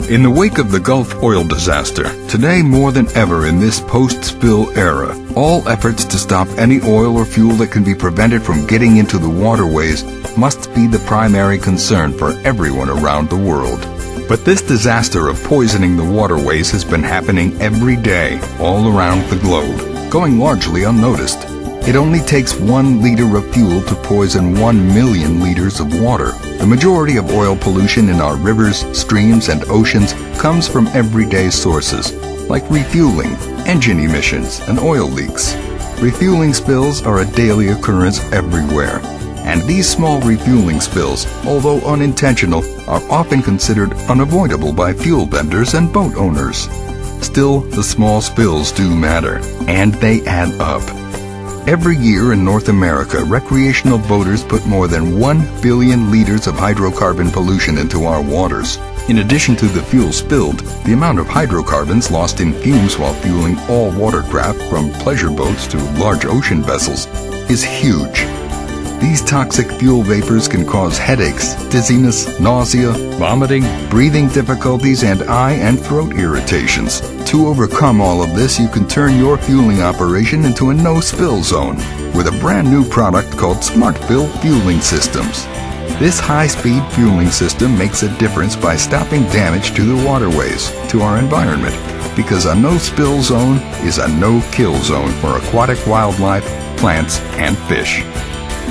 In the wake of the Gulf oil disaster, today more than ever in this post-spill era, all efforts to stop any oil or fuel that can be prevented from getting into the waterways must be the primary concern for everyone around the world. But this disaster of poisoning the waterways has been happening every day, all around the globe, going largely unnoticed. It only takes 1 liter of fuel to poison 1 million liters of water. The majority of oil pollution in our rivers, streams, and oceans comes from everyday sources, like refueling, engine emissions, and oil leaks. Refueling spills are a daily occurrence everywhere, and these small refueling spills, although unintentional, are often considered unavoidable by fuel vendors and boat owners. Still, the small spills do matter, and they add up. Every year in North America, recreational boaters put more than 1 billion liters of hydrocarbon pollution into our waters. In addition to the fuel spilled, the amount of hydrocarbons lost in fumes while fueling all watercraft, from pleasure boats to large ocean vessels, is huge. These toxic fuel vapors can cause headaches, dizziness, nausea, vomiting, breathing difficulties, and eye and throat irritations. To overcome all of this, you can turn your fueling operation into a no-spill zone with a brand new product called Smartfill Fueling Systems. This high-speed fueling system makes a difference by stopping damage to the waterways, to our environment, because a no-spill zone is a no-kill zone for aquatic wildlife, plants, and fish.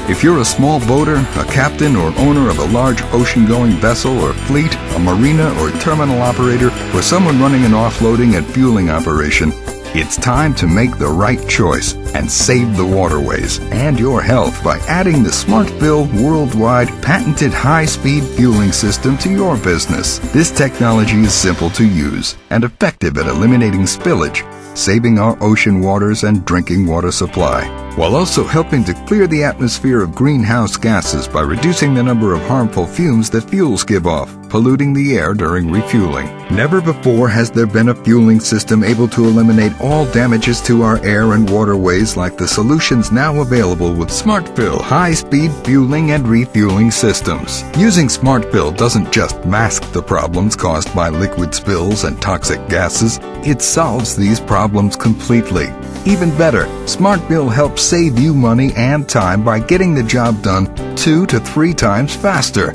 If you're a small boater, a captain or owner of a large ocean-going vessel or fleet, a marina or terminal operator, or someone running an offloading and fueling operation, it's time to make the right choice and save the waterways and your health by adding the Smartfill worldwide patented high-speed fueling system to your business. This technology is simple to use and effective at eliminating spillage, saving our ocean waters and drinking water supply, while also helping to clear the atmosphere of greenhouse gases by reducing the number of harmful fumes that fuels give off, polluting the air during refueling. Never before has there been a fueling system able to eliminate all damages to our air and waterways like the solutions now available with Smartfill high-speed fueling and refueling systems. Using Smartfill doesn't just mask the problems caused by liquid spills and toxic gases, it solves these problems completely. Even better, Smartfill helps save you money and time by getting the job done 2 to 3 times faster.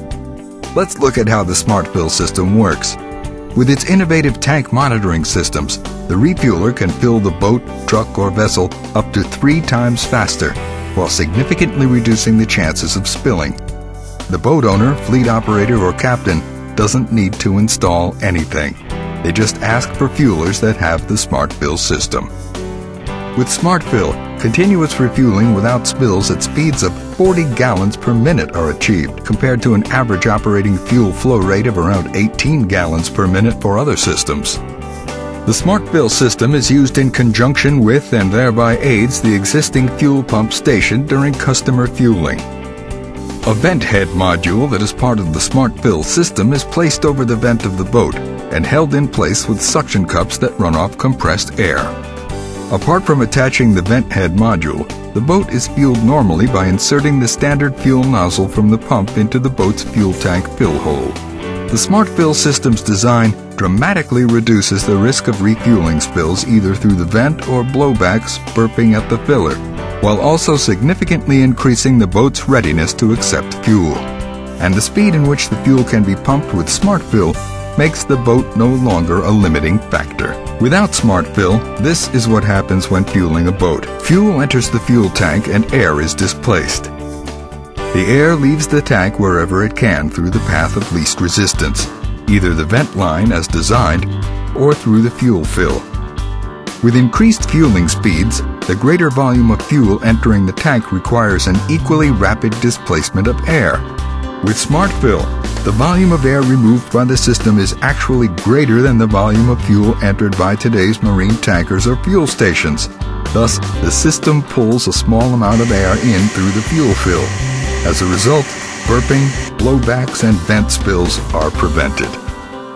Let's look at how the Smartfill system works. With its innovative tank monitoring systems, the refueler can fill the boat, truck, or vessel up to 3 times faster, while significantly reducing the chances of spilling. The boat owner, fleet operator, or captain doesn't need to install anything. They just ask for fuelers that have the Smartfill system. With Smartfill, continuous refueling without spills at speeds of 40 gallons per minute are achieved, compared to an average operating fuel flow rate of around 18 gallons per minute for other systems. The Smartfill system is used in conjunction with and thereby aids the existing fuel pump station during customer fueling. A vent head module that is part of the Smartfill system is placed over the vent of the boat and held in place with suction cups that run off compressed air. Apart from attaching the vent head module, the boat is fueled normally by inserting the standard fuel nozzle from the pump into the boat's fuel tank fill hole. The Smartfill system's design dramatically reduces the risk of refueling spills either through the vent or blowbacks burping at the filler, while also significantly increasing the boat's readiness to accept fuel. And the speed in which the fuel can be pumped with Smartfill makes the boat no longer a limiting factor. Without Smartfill, this is what happens when fueling a boat. Fuel enters the fuel tank and air is displaced. The air leaves the tank wherever it can through the path of least resistance, either the vent line as designed or through the fuel fill. With increased fueling speeds, the greater volume of fuel entering the tank requires an equally rapid displacement of air. With Smartfill, the volume of air removed by the system is actually greater than the volume of fuel entered by today's marine tankers or fuel stations. Thus, the system pulls a small amount of air in through the fuel fill. As a result, burping, blowbacks, and vent spills are prevented.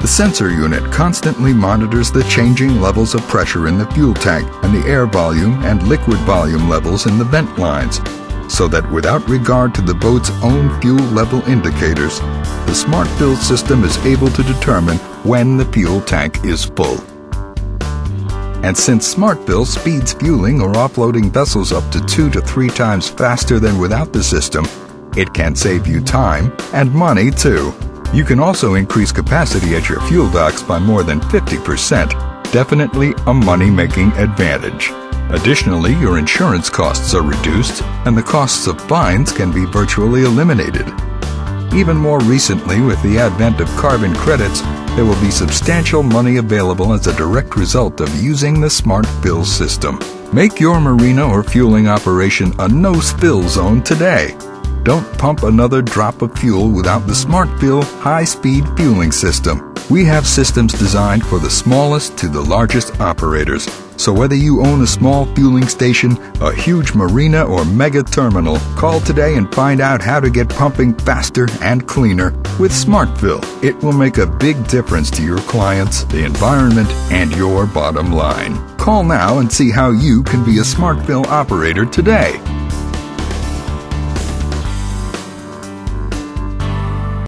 The sensor unit constantly monitors the changing levels of pressure in the fuel tank and the air volume and liquid volume levels in the vent lines. so that without regard to the boat's own fuel level indicators, the Smartfill system is able to determine when the fuel tank is full. And since Smartfill speeds fueling or offloading vessels up to 2 to 3 times faster than without the system, it can save you time and money too. You can also increase capacity at your fuel docks by more than 50%, definitely a money-making advantage. Additionally, your insurance costs are reduced, and the costs of fines can be virtually eliminated. Even more recently, with the advent of carbon credits, there will be substantial money available as a direct result of using the Smartfill system. Make your marina or fueling operation a no-spill zone today. Don't pump another drop of fuel without the Smartfill high-speed fueling system. We have systems designed for the smallest to the largest operators. So whether you own a small fueling station, a huge marina, or mega terminal, call today and find out how to get pumping faster and cleaner with Smartfill. It will make a big difference to your clients, the environment, and your bottom line. Call now and see how you can be a Smartfill operator today.